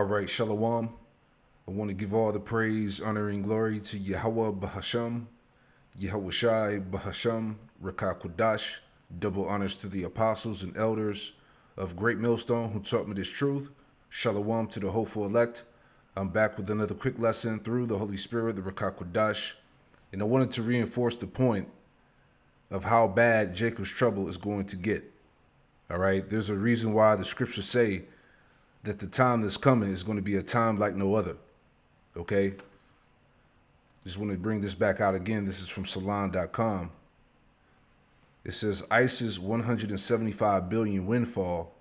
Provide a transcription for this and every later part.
All right, Shalom. I want to give all the praise, honor, and glory to Yahweh Bahasham, Yahweh Shai Bahasham, Rakah Kudash. Double honors to the apostles and elders of Great Millstone who taught me this truth. Shalom to the hopeful elect. I'm back with another quick lesson through the Holy Spirit, the Rakah Kudash. And I wanted to reinforce the point of how bad Jacob's trouble is going to get. All right, there's a reason why the scriptures say that the time that's coming is going to be a time like no other. Okay? Just want to bring this back out again. This is from Salon.com. It says ICE's 175 billion windfall,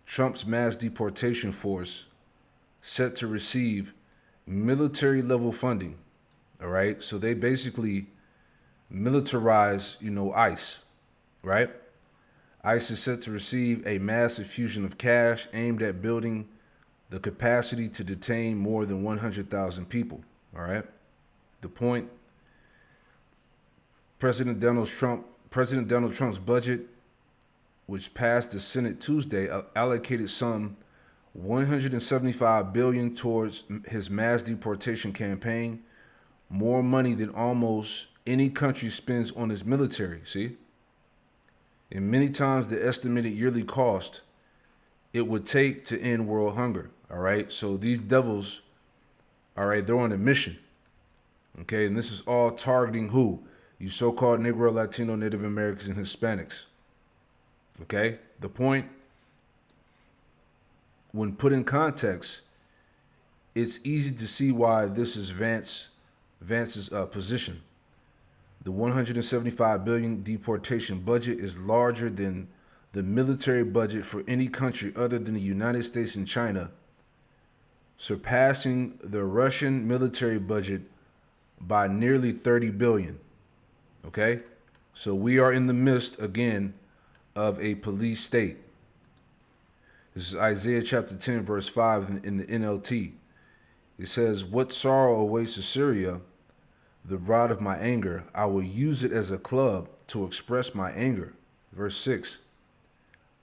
Trump's mass deportation force set to receive military level funding. All right? So they basically militarize, ICE, right? ICE is set to receive a massive infusion of cash aimed at building the capacity to detain more than 100,000 people. All right. The point: President Donald Trump's budget, which passed the Senate Tuesday, allocated some 175 billion towards his mass deportation campaign, more money than almost any country spends on its military. See? And many times the estimated yearly cost it would take to end world hunger. All right. So these devils, all right, they're on a mission. Okay. And this is all targeting who? You so-called Negro, Latino, Native Americans, and Hispanics. Okay. The point, when put in context, it's easy to see why this is Vance's position. The 175 billion deportation budget is larger than the military budget for any country other than the United States and China, surpassing the Russian military budget by nearly 30 billion. Okay? So we are in the midst, again, of a police state. This is Isaiah chapter 10, verse 5 in the NLT. It says, "What sorrow awaits Assyria, the rod of my anger? I will use it as a club to express my anger." Verse 6,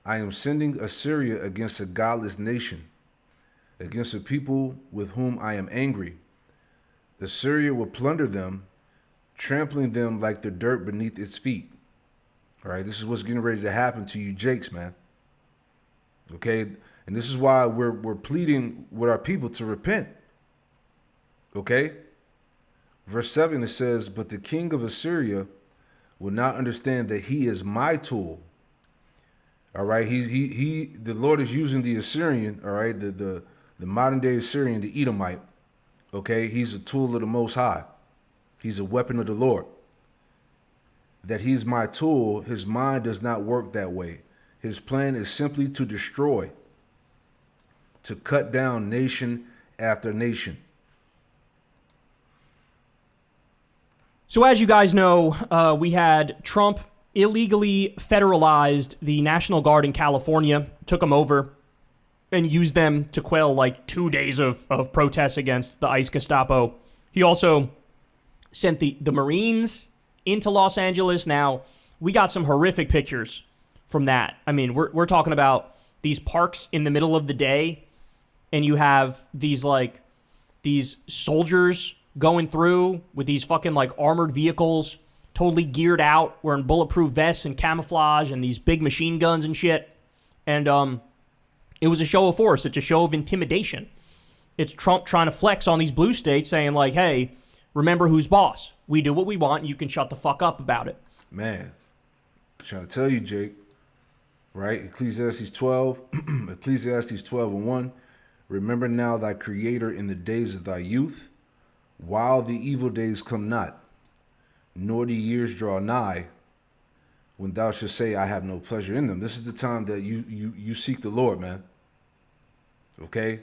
"I am sending Assyria against a godless nation, against a people with whom I am angry. Assyria will plunder them, trampling them like the dirt beneath its feet." All right, this is what's getting ready to happen to you Jakes, man. Okay, and this is why we're pleading with our people to repent. Okay? Verse 7, it says, "But the king of Assyria will not understand that he is my tool." All right, the Lord is using the Assyrian, all right, the modern day Assyrian, the Edomite. Okay, he's a tool of the Most High. He's a weapon of the Lord. That he's my tool, his mind does not work that way. His plan is simply to destroy, to cut down nation after nation. So as you guys know, we had Trump illegally federalized the National Guard in California, took them over, and used them to quell like 2 days of protests against the ICE Gestapo. He also sent the Marines into Los Angeles. Now, we got some horrific pictures from that. I mean, we're talking about these parks in the middle of the day, and you have these soldiers going through with these fucking like armored vehicles, totally geared out, wearing bulletproof vests and camouflage and these big machine guns and shit. And it was a show of force. It's a show of intimidation. It's Trump trying to flex on these blue states, saying like, hey, remember who's boss. We do what we want. You can shut the fuck up about it. Man, I'm trying to tell you, Jake, right? Ecclesiastes 12, Ecclesiastes 12:1. "Remember now thy creator in the days of thy youth, while the evil days come not, nor the years draw nigh, when thou shalt say, I have no pleasure in them." This is the time that you seek the Lord, man. Okay?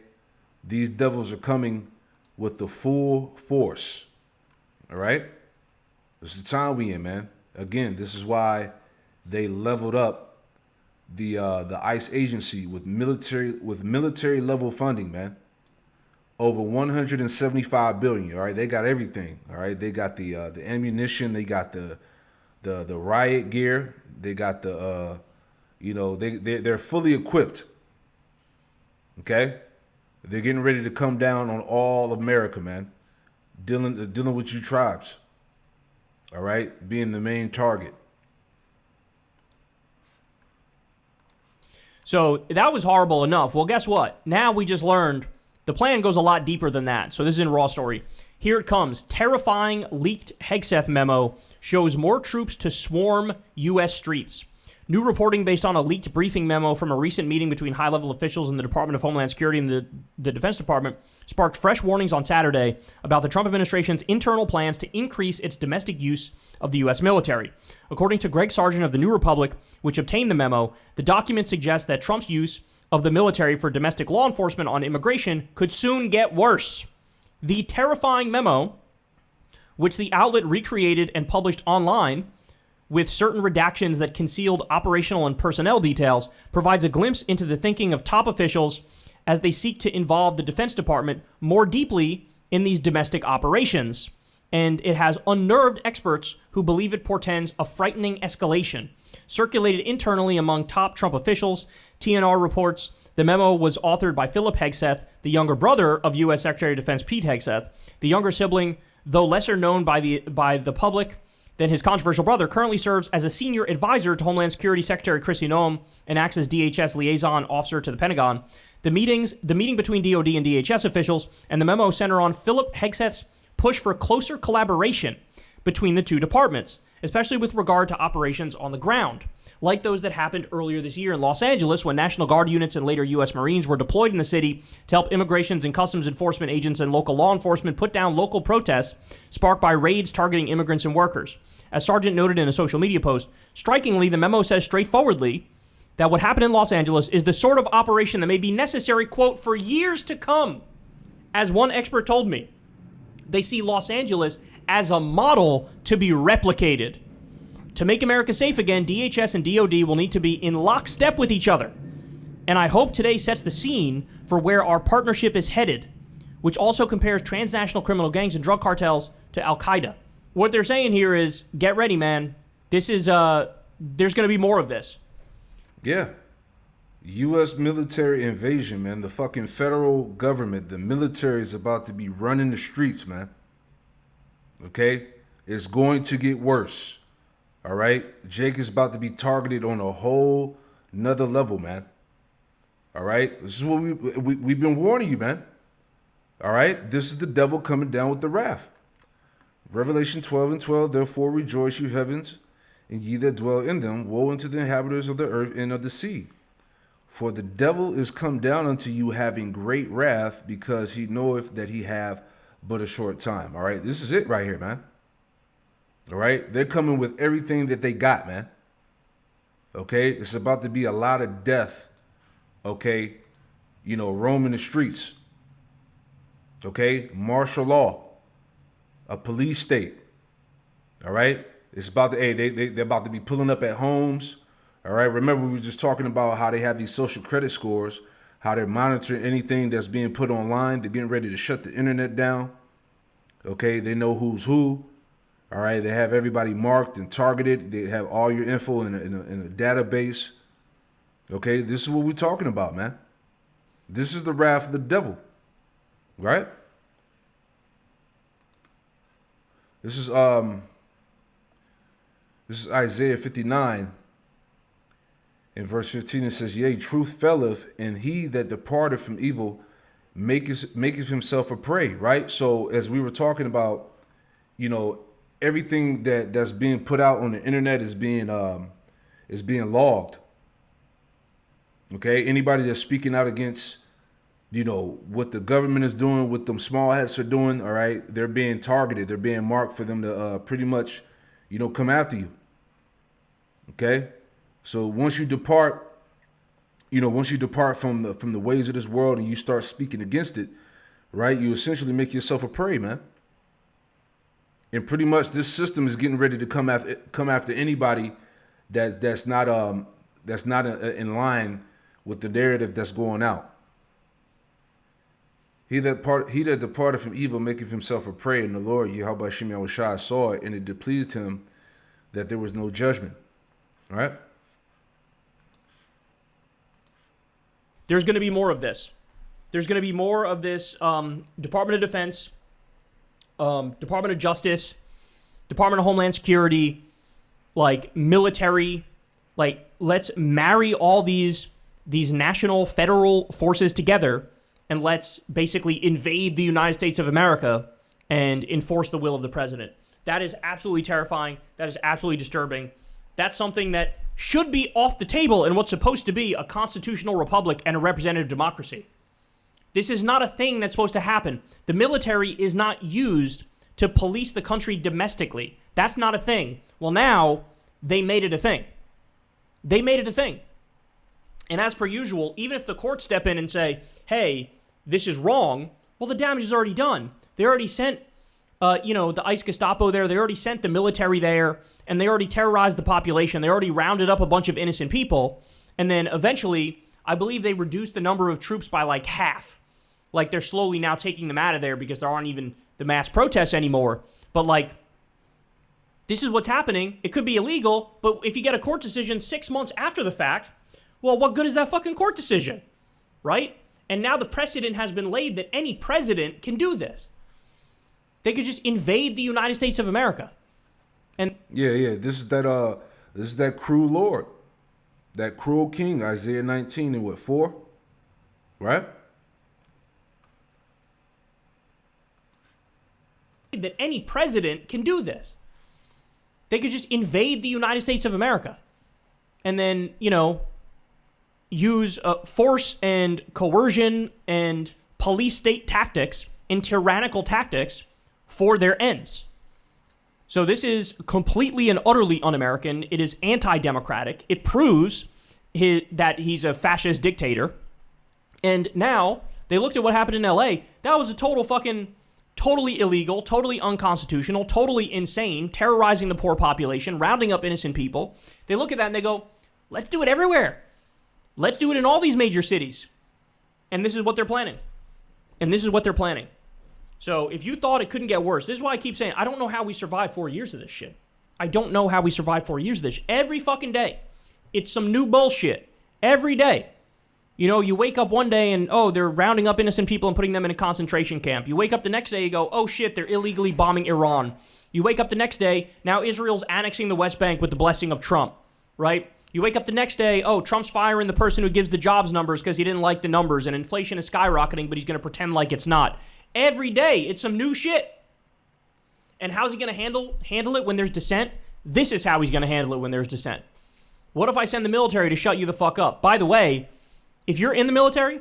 These devils are coming with the full force. All right? This is the time we in, man. Again, this is why they leveled up the ICE agency with military level funding, man. Over 175 billion. All right, they got everything. All right, they got the ammunition, they got the riot gear, they got they're fully equipped. Okay, They're getting ready to come down on all America, man. Dealing with you tribes. All right? Being the main target. So that was horrible enough. Well, guess what? Now we just learned the plan goes a lot deeper than that. So this is in Raw Story. Here it comes. Terrifying leaked Hegseth memo shows more troops to swarm U.S. streets. New reporting based on a leaked briefing memo from a recent meeting between high-level officials in the Department of Homeland Security and the Defense Department sparked fresh warnings on Saturday about the Trump administration's internal plans to increase its domestic use of the U.S. military. According to Greg Sargent of the New Republic, which obtained the memo, the document suggests that Trump's use of the military for domestic law enforcement on immigration could soon get worse. The terrifying memo, which the outlet recreated and published online, with certain redactions that concealed operational and personnel details, provides a glimpse into the thinking of top officials as they seek to involve the Defense Department more deeply in these domestic operations. And it has unnerved experts who believe it portends a frightening escalation. Circulated internally among top Trump officials, TNR reports the memo was authored by Philip Hegseth, the younger brother of U.S. Secretary of Defense Pete Hegseth. The younger sibling, though lesser known by the public than his controversial brother, currently serves as a senior advisor to Homeland Security Secretary Kristi Noem and acts as DHS liaison officer to the Pentagon. The meeting between DoD and DHS officials and the memo center on Philip Hegseth's push for closer collaboration between the two departments, especially with regard to operations on the ground, like those that happened earlier this year in Los Angeles when National Guard units and later U.S. Marines were deployed in the city to help immigrations and customs enforcement agents and local law enforcement put down local protests sparked by raids targeting immigrants and workers. As Sargent noted in a social media post, strikingly, the memo says straightforwardly that what happened in Los Angeles is the sort of operation that may be necessary, quote, for years to come. As one expert told me, they see Los Angeles as a model to be replicated. To make America safe again, DHS and DoD will need to be in lockstep with each other. And I hope today sets the scene for where our partnership is headed, which also compares transnational criminal gangs and drug cartels to Al-Qaeda. What they're saying here is, get ready, man. This is, there's going to be more of this. Yeah. U.S. military invasion, man. The fucking federal government, the military is about to be running the streets, man. Okay? It's going to get worse. All right? Jake is about to be targeted on a whole nother level, man. All right? This is what we've been warning you, man. All right? This is the devil coming down with the wrath. Revelation 12:12, therefore rejoice, you heavens, and ye that dwell in them. Woe unto the inhabitants of the earth and of the sea. For the devil is come down unto you having great wrath, because he knoweth that he have but a short time. All right? This is it right here, man. All right? They're coming with everything that they got, man. Okay? It's about to be a lot of death. Okay? You know, roaming the streets. Okay? Martial law. A police state. All right? It's about to, they're about to be pulling up at homes. All right? Remember, we were just talking about how they have these social credit scores, how they're monitoring anything that's being put online. They're getting ready to shut the internet down. Okay? They know who's who. All right? They have everybody marked and targeted. They have all your info in a database. Okay? This is what we're talking about, man. This is the wrath of the devil. Right? This is Isaiah 59. In verse 15 it says, yea, truth faileth, and he that departed from evil maketh himself a prey, right? So as we were talking about, you know, everything that's being put out on the internet is being logged. Okay? Anybody that's speaking out against, you know, what the government is doing, what them small hats are doing, all right, they're being targeted. They're being marked for them to pretty much, you know, come after you. Okay? So once you depart, you know, once you depart from the ways of this world and you start speaking against it, right, you essentially make yourself a prey, man. And pretty much this system is getting ready to come after anybody that's not in line with the narrative that's going out. He that departed from evil maketh himself a prey, and the Lord Yahweh Shem Yahushua saw it, and it displeased him that there was no judgment. All right? There's going to be more of this. There's going to be more of this Department of Defense, Department of Justice, Department of Homeland Security, like military, like let's marry all these national federal forces together and let's basically invade the United States of America and enforce the will of the president. That is absolutely terrifying. That is absolutely disturbing. That's something that should be off the table in what's supposed to be a constitutional republic and a representative democracy. This is not a thing that's supposed to happen. The military is not used to police the country domestically. That's not a thing. Well, now they made it a thing. They made it a thing. And as per usual, even if the courts step in and say, hey, this is wrong, well, the damage is already done. They already sent, the ICE Gestapo there. They already sent the military there, and they already terrorized the population. They already rounded up a bunch of innocent people. And then eventually, I believe they reduced the number of troops by like half. Like they're slowly now taking them out of there because there aren't even the mass protests anymore. But like, this is what's happening. It could be illegal, but if you get a court decision 6 months after the fact, well, what good is that fucking court decision, right? And now the precedent has been laid that any president can do this. They could just invade the United States of America. And yeah, this is that cruel lord, that cruel king, Isaiah 19 and 4, right? That any president can do this. They could just invade the United States of America and then, use force and coercion and police state tactics and tyrannical tactics for their ends. So this is completely and utterly un-American. It is anti-democratic. It proves that he's a fascist dictator. And now they looked at what happened in LA. That was a totally illegal, totally unconstitutional, totally insane, terrorizing the poor population, rounding up innocent people. They look at that and they go, let's do it everywhere. Let's do it in all these major cities. And this is what they're planning. So if you thought it couldn't get worse, this is why I keep saying, I don't know how we survived 4 years of this shit. Every fucking day. It's some new bullshit. Every day. You wake up one day and, they're rounding up innocent people and putting them in a concentration camp. You wake up the next day, you go, oh shit, they're illegally bombing Iran. You wake up the next day, now Israel's annexing the West Bank with the blessing of Trump, right? You wake up the next day, Trump's firing the person who gives the jobs numbers because he didn't like the numbers, and inflation is skyrocketing, but he's going to pretend like it's not. Every day, it's some new shit. And how's he going to handle it when there's dissent? This is how he's going to handle it when there's dissent. What if I send the military to shut you the fuck up? By the way, if you're in the military,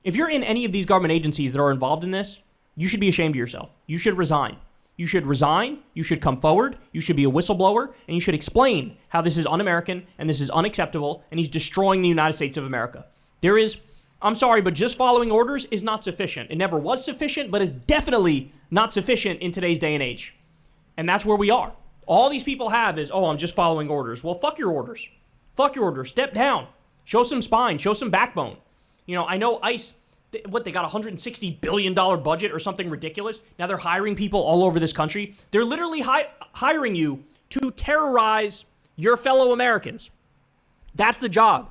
if you're in any of these government agencies that are involved in this, you should be ashamed of yourself. You should resign. You should come forward, you should be a whistleblower, and you should explain how this is un-American and this is unacceptable, and he's destroying the United States of America. I'm sorry, but just following orders is not sufficient. It never was sufficient, but is definitely not sufficient in today's day and age. And that's where we are. All these people have is, I'm just following orders. Well, fuck your orders. Step down. Show some spine. Show some backbone. I know ICE, they got a $160 billion budget or something ridiculous. Now they're hiring people all over this country. They're literally hiring you to terrorize your fellow Americans. That's the job.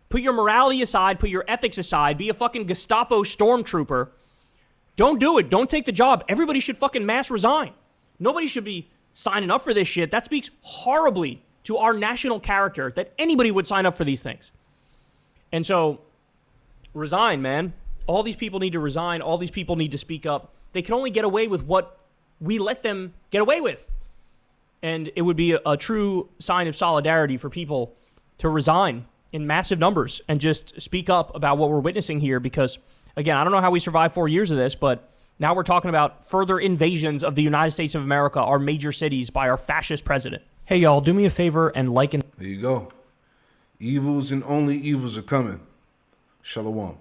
Put your morality aside, put your ethics aside, be a fucking Gestapo stormtrooper. Don't do it. Don't take the job. Everybody should fucking mass resign. Nobody should be signing up for this shit. That speaks horribly to our national character that anybody would sign up for these things. And so, resign, man. All these people need to resign. All these people need to speak up. They can only get away with what we let them get away with. And it would be a true sign of solidarity for people to resign in massive numbers and just speak up about what we're witnessing here because, again, I don't know how we survived 4 years of this, but now we're talking about further invasions of the United States of America, our major cities, by our fascist president. Hey, y'all, do me a favor and like and... There you go. Evils and only evils are coming. Shalom.